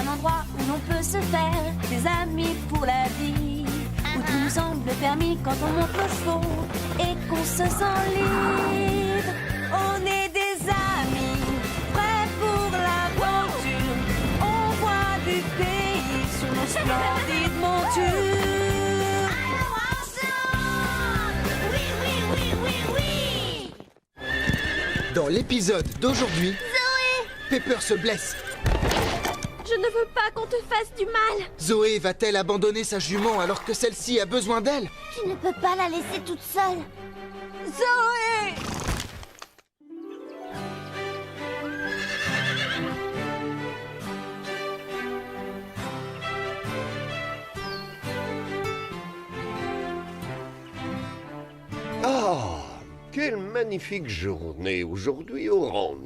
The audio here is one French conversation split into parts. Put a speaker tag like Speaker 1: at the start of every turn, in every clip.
Speaker 1: un endroit où l'on peut se faire des amis pour la vie, où tout nous semble permis quand on monte nos chevaux et qu'on se sent libre. On est des amis, prêts pour l'aventure. On voit du pays sur nos splendides montures. Alors ensemble, oui, oui, oui, oui, oui.
Speaker 2: Dans l'épisode d'aujourd'hui, Pepper se blesse.
Speaker 1: Je ne veux pas qu'on te fasse du mal.
Speaker 2: Zoé va-t-elle abandonner sa jument alors que celle-ci a besoin d'elle?
Speaker 3: Tu ne peux pas la laisser toute seule.
Speaker 1: Zoé!
Speaker 4: Ah, quelle magnifique journée aujourd'hui au ranch.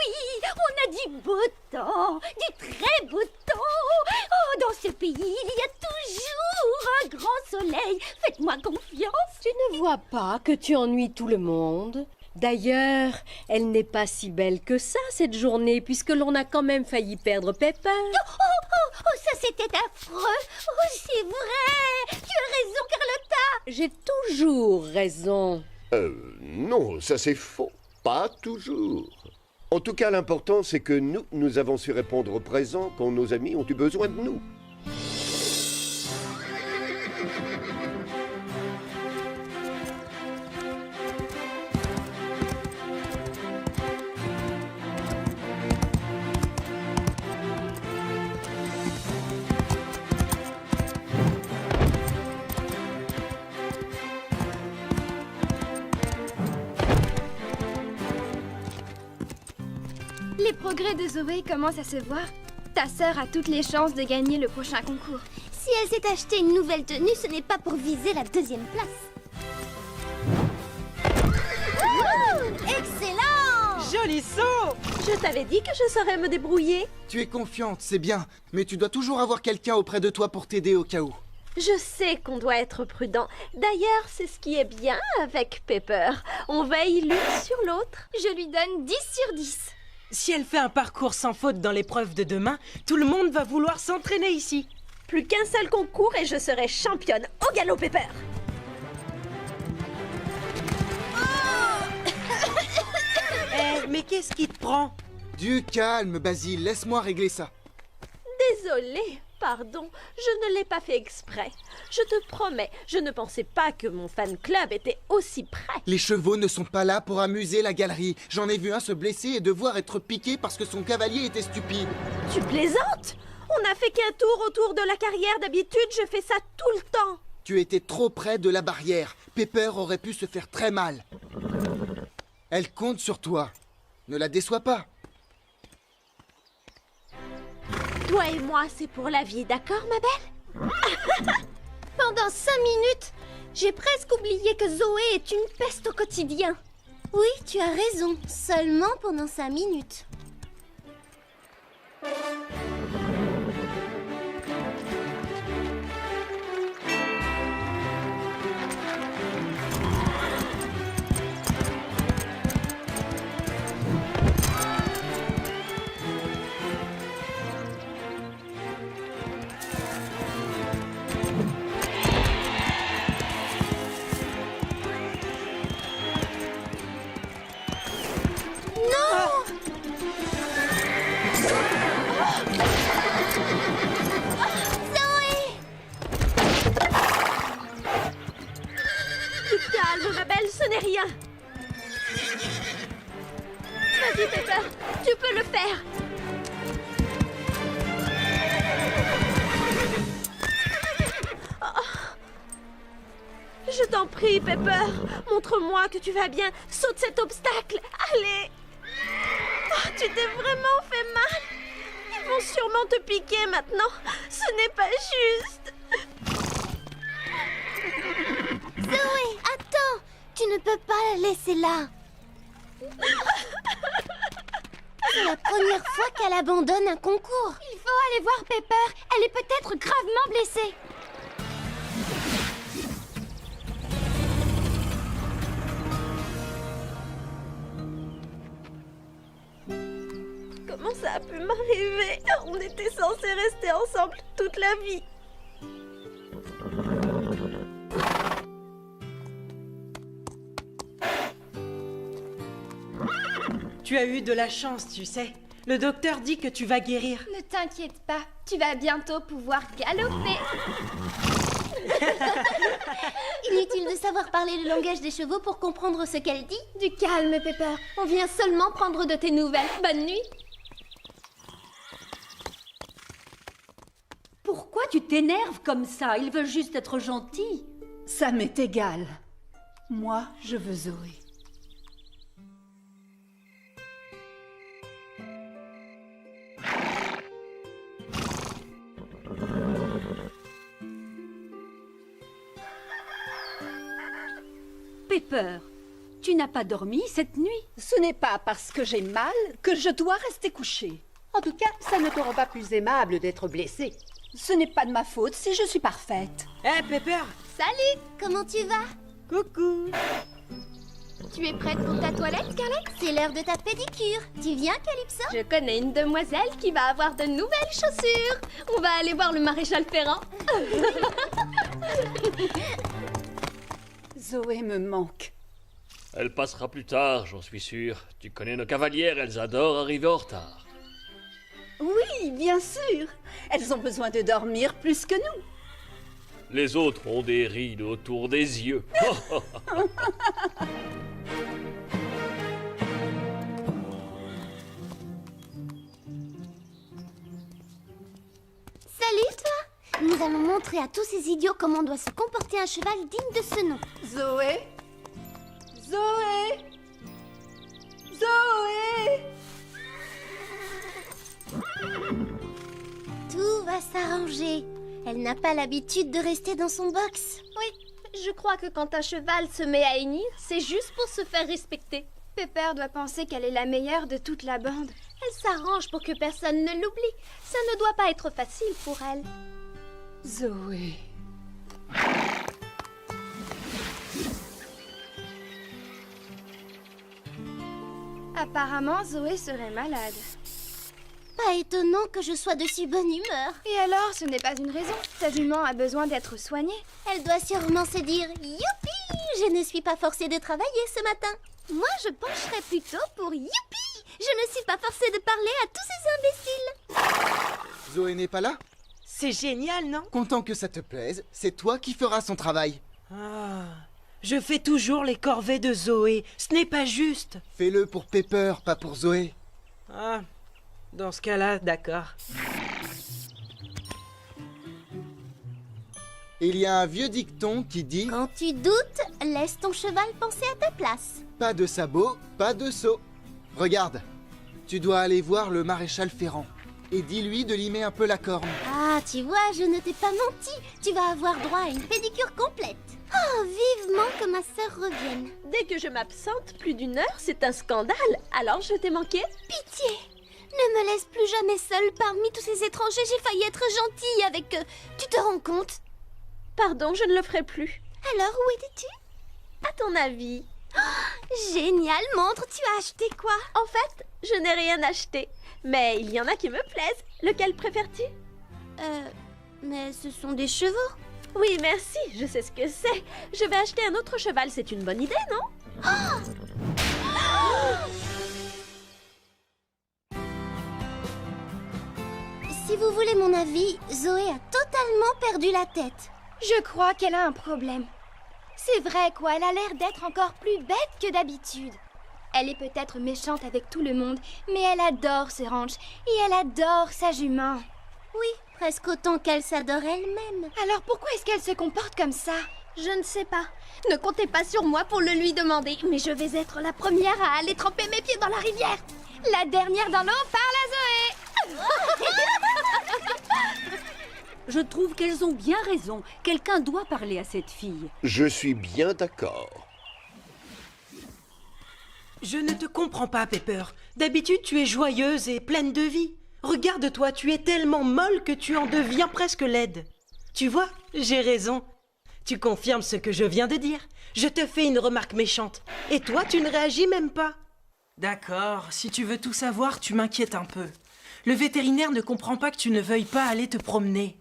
Speaker 3: Oui, on a du beau temps, du très beau temps. Oh, dans ce pays, il y a toujours un grand soleil. Faites-moi confiance.
Speaker 5: Tu ne vois pas que tu ennuies tout le monde? D'ailleurs, elle n'est pas si belle que ça, cette journée, puisque l'on a quand même failli perdre Pepper.
Speaker 3: Oh, ça c'était affreux. Oh, c'est vrai. Tu as raison, Carlotta.
Speaker 5: J'ai toujours raison.
Speaker 4: Non, ça c'est faux. Pas toujours. En tout cas, l'important c'est que nous avons su répondre présent quand nos amis ont eu besoin de nous.
Speaker 6: Les progrès de Zoé commencent à se voir. Ta sœur a toutes les chances de gagner le prochain concours.
Speaker 3: Si elle s'est acheté une nouvelle tenue, ce n'est pas pour viser la 2e place. Excellent!
Speaker 7: Joli saut!
Speaker 5: Je t'avais dit que je saurais me débrouiller.
Speaker 2: Tu es confiante, c'est bien, mais tu dois toujours avoir quelqu'un auprès de toi pour t'aider au cas où.
Speaker 5: Je sais qu'on doit être prudent. D'ailleurs, c'est ce qui est bien avec Pepper. On veille l'une sur l'autre.
Speaker 6: Je lui donne 10 sur 10.
Speaker 7: Si elle fait un parcours sans faute dans l'épreuve de demain, tout le monde va vouloir s'entraîner ici.
Speaker 5: Plus qu'un seul concours et je serai championne au galop Pepper.
Speaker 7: Mais qu'est-ce qui te prend?
Speaker 2: Du calme, Basile, laisse-moi régler ça.
Speaker 5: Désolée, pardon, je ne l'ai pas fait exprès. Je te promets, je ne pensais pas que mon fan club était aussi prêt.
Speaker 2: Les chevaux ne sont pas là pour amuser la galerie. J'en ai vu un se blesser et devoir être piqué parce que son cavalier était stupide.
Speaker 5: Tu plaisantes? On n'a fait qu'un tour autour de la carrière. D'habitude, je fais ça tout le temps.
Speaker 2: Tu étais trop près de la barrière. Pepper aurait pu se faire très mal. Elle compte sur toi. Ne la déçois pas.
Speaker 5: Toi et moi, c'est pour la vie, d'accord, ma belle?
Speaker 3: Pendant 5 minutes, j'ai presque oublié que Zoé est une peste au quotidien. Oui, tu as raison. Seulement pendant 5 minutes.
Speaker 5: Calme, ma belle, ce n'est rien. Vas-y, Pepper, tu peux le faire. Je t'en prie, Pepper. Montre-moi que tu vas bien. Saute cet obstacle. Allez. Oh, tu t'es vraiment fait mal. Ils vont sûrement te piquer maintenant. Ce n'est pas juste.
Speaker 3: Zoé, attends! Tu ne peux pas la laisser là. C'est la première fois qu'elle abandonne un concours.
Speaker 6: Il faut aller voir Pepper. Elle est peut-être gravement blessée.
Speaker 5: Comment ça a pu m'arriver? On était censés rester ensemble toute la vie.
Speaker 7: Tu as eu de la chance, tu sais. Le docteur dit que tu vas guérir.
Speaker 6: Ne t'inquiète pas, tu vas bientôt pouvoir galoper.
Speaker 3: Inutile de savoir parler le langage des chevaux pour comprendre ce qu'elle dit.
Speaker 6: Du calme, Pepper. On vient seulement prendre de tes nouvelles. Bonne nuit.
Speaker 8: Pourquoi tu t'énerves comme ça? Ils veulent juste être gentils. Ça m'est égal. Moi, je veux Zoé. Pepper, tu n'as pas dormi cette nuit?
Speaker 9: Ce n'est pas parce que j'ai mal que je dois rester couchée. En tout cas, ça ne te rend pas plus aimable d'être blessée. Ce n'est pas de ma faute si je suis parfaite.
Speaker 7: Hé, Pepper!
Speaker 3: Salut, comment tu vas?
Speaker 7: Coucou!
Speaker 6: Tu es prête pour ta toilette, Scarlett?
Speaker 3: C'est l'heure de ta pédicure. Tu viens, Calypso?
Speaker 6: Je connais une demoiselle qui va avoir de nouvelles chaussures. On va aller voir le maréchal Ferrand.
Speaker 9: Zoé me manque.
Speaker 10: Elle passera plus tard, j'en suis sûr. Tu connais nos cavalières, elles adorent arriver en retard.
Speaker 9: Oui, bien sûr. Elles ont besoin de dormir plus que nous.
Speaker 10: Les autres ont des rides autour des yeux.
Speaker 3: Salut, toi! Nous allons montrer à tous ces idiots comment doit se comporter un cheval digne de ce nom.
Speaker 9: Zoé? Zoé? Zoé?
Speaker 3: Tout va s'arranger. Elle n'a pas l'habitude de rester dans son box.
Speaker 6: Oui, je crois que quand un cheval se met à hennir, c'est juste pour se faire respecter. Pepper doit penser qu'elle est la meilleure de toute la bande. Elle s'arrange pour que personne ne l'oublie. Ça ne doit pas être facile pour elle.
Speaker 9: Zoé.
Speaker 6: Apparemment, Zoé serait malade.
Speaker 3: Pas étonnant que je sois de si bonne humeur.
Speaker 6: Et alors, ce n'est pas une raison. Ta jument a besoin d'être soignée.
Speaker 3: Elle doit sûrement se dire « Youpi! Je ne suis pas forcée de travailler ce matin. » Moi, je pencherais plutôt pour « Youpi! Je ne suis pas forcée de parler à tous ces imbéciles. »
Speaker 2: Zoé n'est pas là?
Speaker 7: C'est génial, non?
Speaker 2: Content que ça te plaise, c'est toi qui feras son travail.
Speaker 7: Ah, je fais toujours les corvées de Zoé. Ce n'est pas juste.
Speaker 2: Fais-le pour Pepper, pas pour Zoé.
Speaker 7: Ah, dans ce cas-là, d'accord.
Speaker 2: Il y a un vieux dicton qui dit
Speaker 3: Quand tu doutes, laisse ton cheval penser à ta place.
Speaker 2: « Pas de sabot, pas de seau ». Regarde, tu dois aller voir le maréchal Ferrand et dis-lui de limer un peu la corne.
Speaker 3: Ah, tu vois, je ne t'ai pas menti. Tu vas avoir droit à une pédicure complète. Oh, vivement que ma sœur revienne.
Speaker 5: Dès que je m'absente plus d'une heure, c'est un scandale. Alors je t'ai manqué?
Speaker 3: Pitié, ne me laisse plus jamais seule parmi tous ces étrangers. J'ai failli être gentille avec eux. Tu te rends compte?
Speaker 5: Pardon, je ne le ferai plus.
Speaker 3: Alors, où étais-tu?
Speaker 5: À ton avis?
Speaker 3: Génial, montre, tu as acheté quoi?
Speaker 5: En fait, je n'ai rien acheté. Mais il y en a qui me plaisent. Lequel préfères-tu?
Speaker 3: Mais ce sont des chevaux.
Speaker 5: Oui, merci, je sais ce que c'est. Je vais acheter un autre cheval, c'est une bonne idée, non?
Speaker 3: Si vous voulez mon avis, Zoé a totalement perdu la tête.
Speaker 6: Je crois qu'elle a un problème. C'est vrai, quoi, elle a l'air d'être encore plus bête que d'habitude. Elle est peut-être méchante avec tout le monde, mais elle adore ses ranchs et elle adore sa jument.
Speaker 3: Oui, presque autant qu'elle s'adore elle-même.
Speaker 6: Alors pourquoi est-ce qu'elle se comporte comme ça? Je ne sais pas. Ne comptez pas sur moi pour le lui demander, mais je vais être la première à aller tremper mes pieds dans la rivière. La dernière dans l'eau parle à Zoé.
Speaker 8: Je trouve qu'elles ont bien raison. Quelqu'un doit parler à cette fille.
Speaker 4: Je suis bien d'accord.
Speaker 7: Je ne te comprends pas, Pepper. D'habitude, tu es joyeuse et pleine de vie. Regarde-toi, tu es tellement molle que tu en deviens presque laide. Tu vois, j'ai raison. Tu confirmes ce que je viens de dire. Je te fais une remarque méchante. Et toi, tu ne réagis même pas. D'accord, si tu veux tout savoir, tu m'inquiètes un peu. Le vétérinaire ne comprend pas que tu ne veuilles pas aller te promener.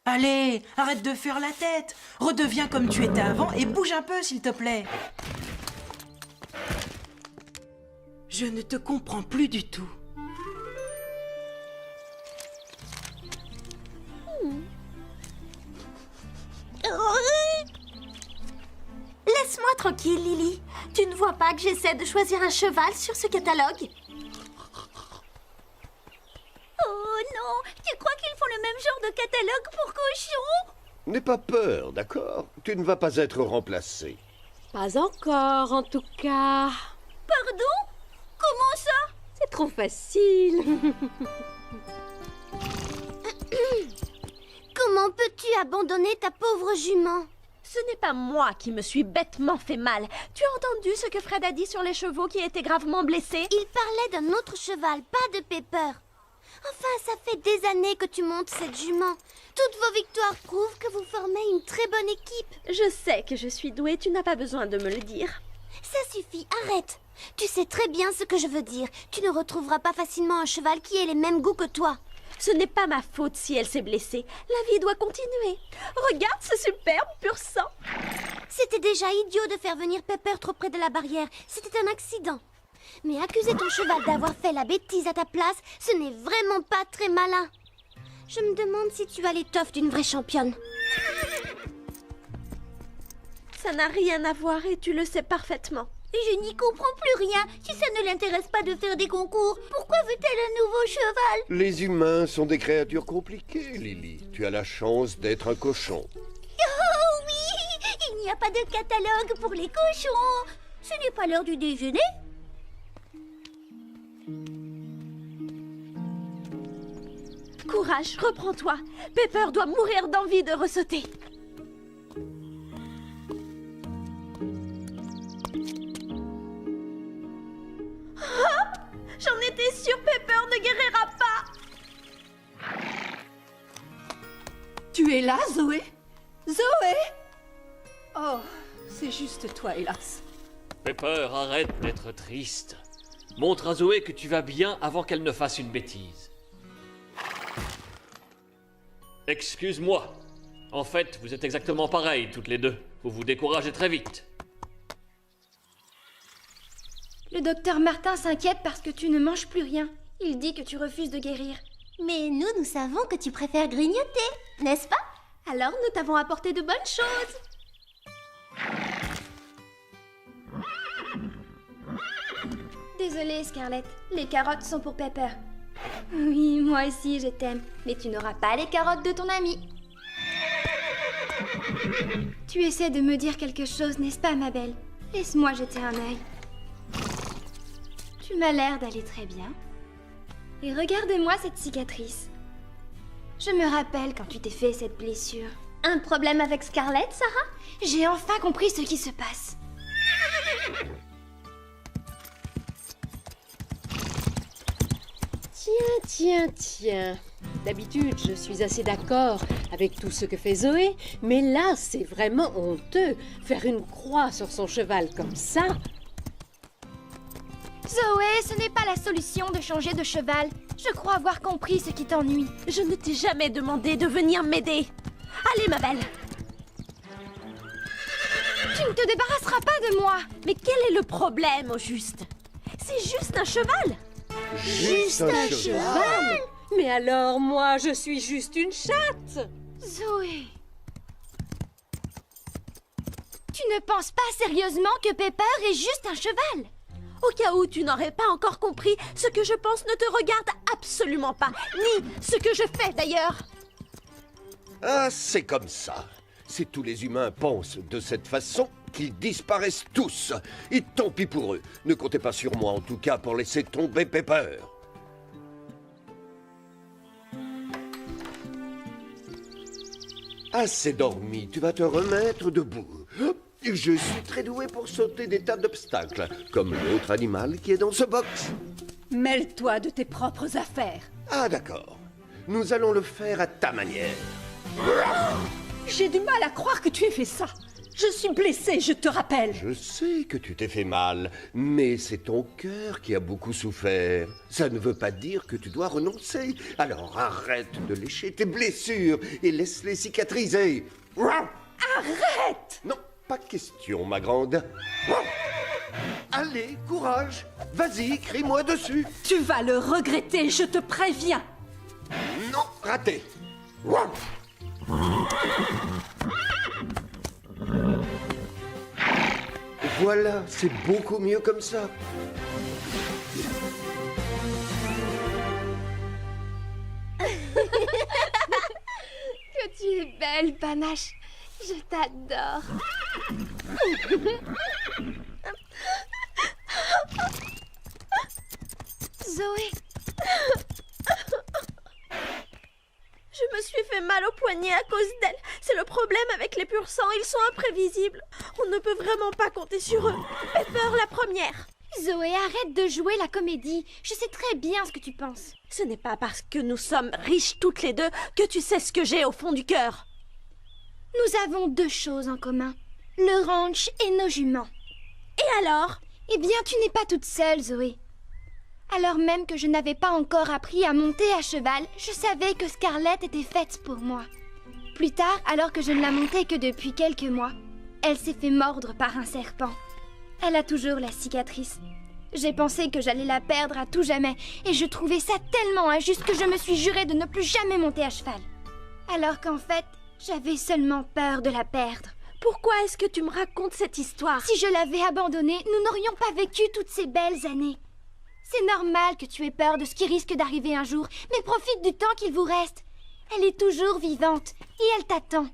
Speaker 7: Allez, arrête de faire la tête. Redeviens comme tu étais avant et bouge un peu, s'il te plaît. Je ne te comprends plus du tout.
Speaker 5: Laisse-moi tranquille, Lily. Tu ne vois pas que j'essaie de choisir un cheval sur ce catalogue?
Speaker 3: Oh non, tu crois qu'ils font le même genre de catalogue pour cochons?
Speaker 4: N'aie pas peur, d'accord? Tu ne vas pas être remplacé.
Speaker 5: Pas encore, en tout cas.
Speaker 3: Pardon? Comment ça?
Speaker 5: C'est trop facile.
Speaker 3: Comment peux-tu abandonner ta pauvre jument?
Speaker 5: Ce n'est pas moi qui me suis bêtement fait mal. Tu as entendu ce que Fred a dit sur les chevaux qui étaient gravement blessés?
Speaker 3: Il parlait d'un autre cheval, pas de Pepper. Enfin, ça fait des années que tu montes cette jument. Toutes vos victoires prouvent que vous formez une très bonne équipe.
Speaker 5: Je sais que je suis douée, tu n'as pas besoin de me le dire.
Speaker 3: Ça suffit, arrête. Tu sais très bien ce que je veux dire. Tu ne retrouveras pas facilement un cheval qui ait les mêmes goûts que toi.
Speaker 5: Ce n'est pas ma faute si elle s'est blessée. La vie doit continuer. Regarde ce superbe pur sang.
Speaker 3: C'était déjà idiot de faire venir Pepper trop près de la barrière. C'était un accident. Mais accuser ton cheval d'avoir fait la bêtise à ta place, ce n'est vraiment pas très malin. Je me demande si tu as l'étoffe d'une vraie championne.
Speaker 5: Ça n'a rien à voir et tu le sais parfaitement.
Speaker 3: Je n'y comprends plus rien. Si ça ne l'intéresse pas de faire des concours, pourquoi veut-elle un nouveau cheval?
Speaker 4: Les humains sont des créatures compliquées, Lily. Tu as la chance d'être un cochon.
Speaker 3: Oh oui! Il n'y a pas de catalogue pour les cochons. Ce n'est pas l'heure du déjeuner?
Speaker 5: Courage, reprends-toi. Pepper doit mourir d'envie de ressauter. Ah, j'en étais sûre, Pepper ne guérira pas.
Speaker 9: Tu es là, Zoé? Zoé? Oh, c'est juste toi, hélas.
Speaker 10: Pepper, arrête d'être triste. Montre à Zoé que tu vas bien avant qu'elle ne fasse une bêtise. Excuse-moi. En fait, vous êtes exactement pareilles, toutes les deux. Vous vous découragez très vite.
Speaker 6: Le docteur Martin s'inquiète parce que tu ne manges plus rien. Il dit que tu refuses de guérir.
Speaker 3: Mais nous savons que tu préfères grignoter, n'est-ce pas?
Speaker 6: Alors nous t'avons apporté de bonnes choses. Désolée, Scarlett. Les carottes sont pour Pepper. Oui, moi aussi, je t'aime. Mais tu n'auras pas les carottes de ton ami. Tu essaies de me dire quelque chose, n'est-ce pas, ma belle? Laisse-moi jeter un œil. Tu m'as l'air d'aller très bien. Et regarde-moi cette cicatrice. Je me rappelle quand tu t'es fait cette blessure. Un problème avec Scarlett, Sarah? J'ai enfin compris ce qui se passe.
Speaker 11: Tiens. D'habitude, je suis assez d'accord avec tout ce que fait Zoé, mais là, c'est vraiment honteux. Faire une croix sur son cheval comme ça.
Speaker 6: Zoé, ce n'est pas la solution de changer de cheval. Je crois avoir compris ce qui t'ennuie.
Speaker 5: Je ne t'ai jamais demandé de venir m'aider. Allez, ma belle.
Speaker 6: Tu ne te débarrasseras pas de moi.
Speaker 5: Mais quel est le problème, au juste? C'est juste un cheval.
Speaker 4: Juste un cheval?
Speaker 11: Mais alors, moi, je suis juste une chatte.
Speaker 6: Zoé. Tu ne penses pas sérieusement que Pepper est juste un cheval?
Speaker 5: Au cas où tu n'aurais pas encore compris, ce que je pense ne te regarde absolument pas, ni ce que je fais d'ailleurs.
Speaker 4: Ah, c'est comme ça. Si tous les humains pensent de cette façon, qu'ils disparaissent tous. Et tant pis pour eux. Ne comptez pas sur moi, en tout cas, pour laisser tomber Pepper. Assez dormi, tu vas te remettre debout. Je suis très doué pour sauter des tas d'obstacles, comme l'autre animal qui est dans ce box.
Speaker 9: Mêle-toi de tes propres affaires.
Speaker 4: Ah, d'accord. Nous allons le faire à ta manière.
Speaker 9: J'ai du mal à croire que tu aies fait ça. Je suis blessée, je te rappelle.
Speaker 4: Je sais que tu t'es fait mal, mais c'est ton cœur qui a beaucoup souffert. Ça ne veut pas dire que tu dois renoncer. Alors arrête de lécher tes blessures et laisse-les cicatriser.
Speaker 9: Arrête!
Speaker 4: Non, pas question, ma grande. Allez, courage. Vas-y, crie-moi dessus.
Speaker 9: Tu vas le regretter, je te préviens.
Speaker 4: Non, raté. Voilà, c'est beaucoup mieux comme ça.
Speaker 6: Que tu es belle, Panache. Je t'adore. Zoé.
Speaker 5: Je me suis fait mal au poignet à cause d'elle. C'est le problème avec les pur sang, ils sont imprévisibles. On ne peut vraiment pas compter sur eux. Pepper la première.
Speaker 6: Zoé, arrête de jouer la comédie. Je sais très bien ce que tu penses.
Speaker 5: Ce n'est pas parce que nous sommes riches toutes les deux que tu sais ce que j'ai au fond du cœur.
Speaker 6: Nous avons deux choses en commun. Le ranch et nos juments.
Speaker 5: Et alors?
Speaker 6: Eh bien, tu n'es pas toute seule, Zoé. Alors même que je n'avais pas encore appris à monter à cheval, je savais que Scarlett était faite pour moi. Plus tard, alors que je ne la montais que depuis quelques mois, elle s'est fait mordre par un serpent. Elle a toujours la cicatrice. J'ai pensé que j'allais la perdre à tout jamais, et je trouvais ça tellement injuste que je me suis juré de ne plus jamais monter à cheval. Alors qu'en fait, j'avais seulement peur de la perdre.
Speaker 5: Pourquoi est-ce que tu me racontes cette histoire?
Speaker 6: Si je l'avais abandonnée, nous n'aurions pas vécu toutes ces belles années. C'est normal que tu aies peur de ce qui risque d'arriver un jour, mais profite du temps qu'il vous reste. Elle est toujours vivante, et elle t'attend.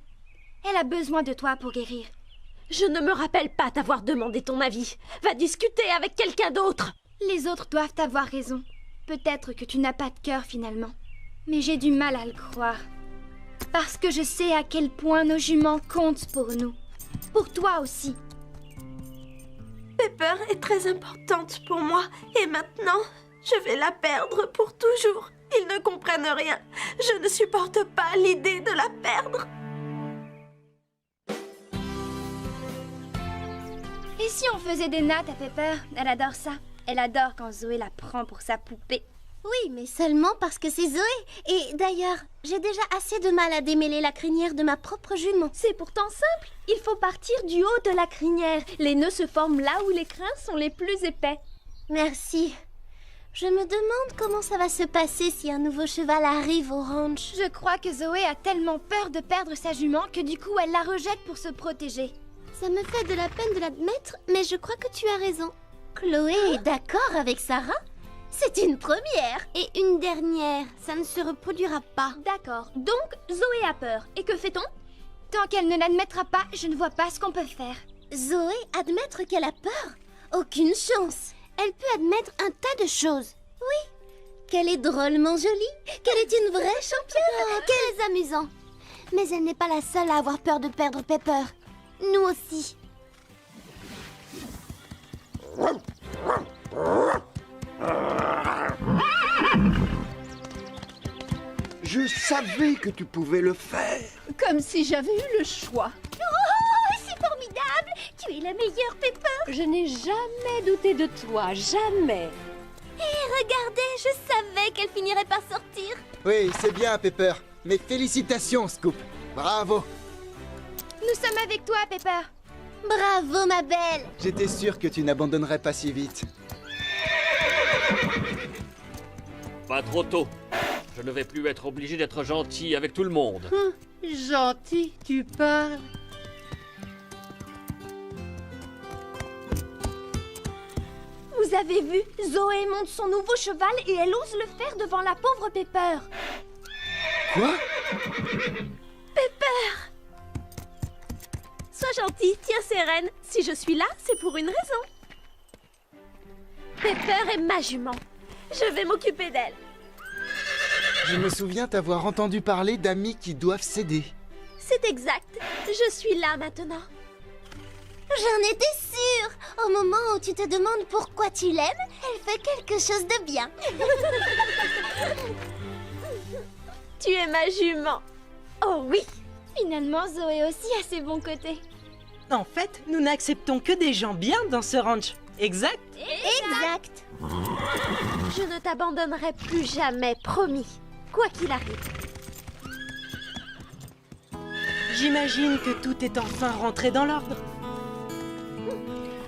Speaker 6: Elle a besoin de toi pour guérir.
Speaker 5: Je ne me rappelle pas t'avoir demandé ton avis. Va discuter avec quelqu'un d'autre.
Speaker 6: Les autres doivent avoir raison. Peut-être que tu n'as pas de cœur finalement. Mais j'ai du mal à le croire. Parce que je sais à quel point nos juments comptent pour nous. Pour toi aussi.
Speaker 5: Pepper est très importante pour moi. Et maintenant, je vais la perdre pour toujours. Ils ne comprennent rien. Je ne supporte pas l'idée de la perdre.
Speaker 6: Et si on faisait des nattes à Pepper? Elle adore ça. Elle adore quand Zoé la prend pour sa poupée.
Speaker 3: Oui, mais seulement parce que c'est Zoé. Et d'ailleurs, j'ai déjà assez de mal à démêler la crinière de ma propre jument.
Speaker 6: C'est pourtant simple. Il faut partir du haut de la crinière. Les nœuds se forment là où les crins sont les plus épais.
Speaker 3: Merci. Je me demande comment ça va se passer si un nouveau cheval arrive au ranch.
Speaker 6: Je crois que Zoé a tellement peur de perdre sa jument que du coup elle la rejette pour se protéger.
Speaker 3: Ça me fait de la peine de l'admettre, mais je crois que tu as raison. Chloé est d'accord avec Sarah? C'est une première. Et une dernière, ça ne se reproduira pas.
Speaker 6: D'accord, donc Zoé a peur. Et que fait-on? Tant qu'elle ne l'admettra pas, je ne vois pas ce qu'on peut faire.
Speaker 3: Zoé, admettre qu'elle a peur? Aucune chance. Elle peut admettre un tas de choses. Oui, qu'elle est drôlement jolie, qu'elle est une vraie championne, qu'elle est amusante. Mais elle n'est pas la seule à avoir peur de perdre Pepper. Nous aussi.
Speaker 4: Je savais que tu pouvais le faire.
Speaker 9: Comme si j'avais eu le choix.
Speaker 3: Oh, c'est formidable! Tu es la meilleure, Pepper!
Speaker 11: Je n'ai jamais douté de toi, jamais.
Speaker 3: Et regardez, je savais qu'elle finirait par sortir.
Speaker 2: Oui, c'est bien, Pepper. Mais félicitations, Scoop. Bravo.
Speaker 6: Nous sommes avec toi, Pepper.
Speaker 3: Bravo, ma belle.
Speaker 2: J'étais sûr que tu n'abandonnerais pas si vite.
Speaker 10: Pas trop tôt. Je ne vais plus être obligé d'être gentil avec tout le monde.
Speaker 11: Gentil, tu parles.
Speaker 6: Vous avez vu? Zoé monte son nouveau cheval et elle ose le faire devant la pauvre Pepper.
Speaker 2: Quoi?
Speaker 5: Pepper! Sois gentille, tiens ses rênes. Si je suis là, c'est pour une raison. Pepper est ma jument. Je vais m'occuper d'elle.
Speaker 2: Je me souviens t'avoir entendu parler d'amis qui doivent céder.
Speaker 5: C'est exact. Je suis là maintenant.
Speaker 3: J'en étais sûre. Au moment où tu te demandes pourquoi tu l'aimes, elle fait quelque chose de bien.
Speaker 5: Tu es ma jument. Oh oui.
Speaker 6: Finalement, Zoé aussi a ses bons côtés.
Speaker 7: En fait, nous n'acceptons que des gens bien dans ce ranch. Exact?
Speaker 3: Exact.
Speaker 5: Je ne t'abandonnerai plus jamais, promis. Quoi qu'il arrive.
Speaker 7: J'imagine que tout est enfin rentré dans l'ordre.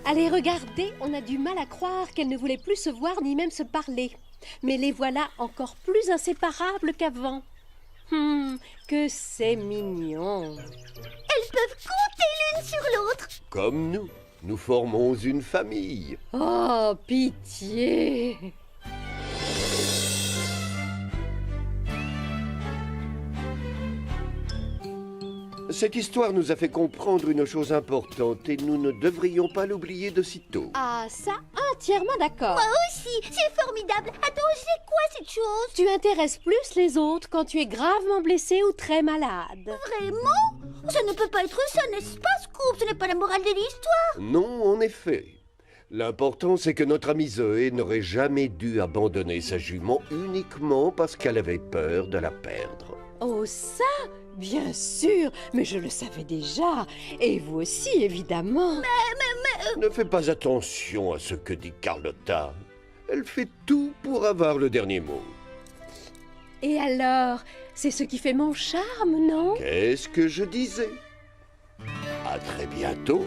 Speaker 11: Allez, regardez, on a du mal à croire qu'elles ne voulaient plus se voir ni même se parler. Mais les voilà encore plus inséparables qu'avant. Que c'est mignon.
Speaker 3: Elles peuvent compter l'une sur l'autre.
Speaker 4: Comme nous formons une famille.
Speaker 11: Oh, pitié!
Speaker 4: Cette histoire nous a fait comprendre une chose importante et nous ne devrions pas l'oublier de sitôt.
Speaker 11: Ah, ça, entièrement d'accord.
Speaker 3: Moi aussi, c'est formidable. Attends, c'est quoi cette chose?
Speaker 11: Tu intéresses plus les autres quand tu es gravement blessé ou très malade.
Speaker 3: Vraiment? Ça ne peut pas être ça, n'est-ce pas, Scoop? Ce n'est pas la morale de l'histoire.
Speaker 4: Non, en effet. L'important, c'est que notre amie Zoé n'aurait jamais dû abandonner sa jument uniquement parce qu'elle avait peur de la perdre.
Speaker 11: Oh, ça? Bien sûr, mais je le savais déjà. Et vous aussi, évidemment.
Speaker 4: Ne fais pas attention à ce que dit Carlotta. Elle fait tout pour avoir le dernier mot.
Speaker 11: Et alors, c'est ce qui fait mon charme, non?
Speaker 4: Qu'est-ce que je disais? À très bientôt.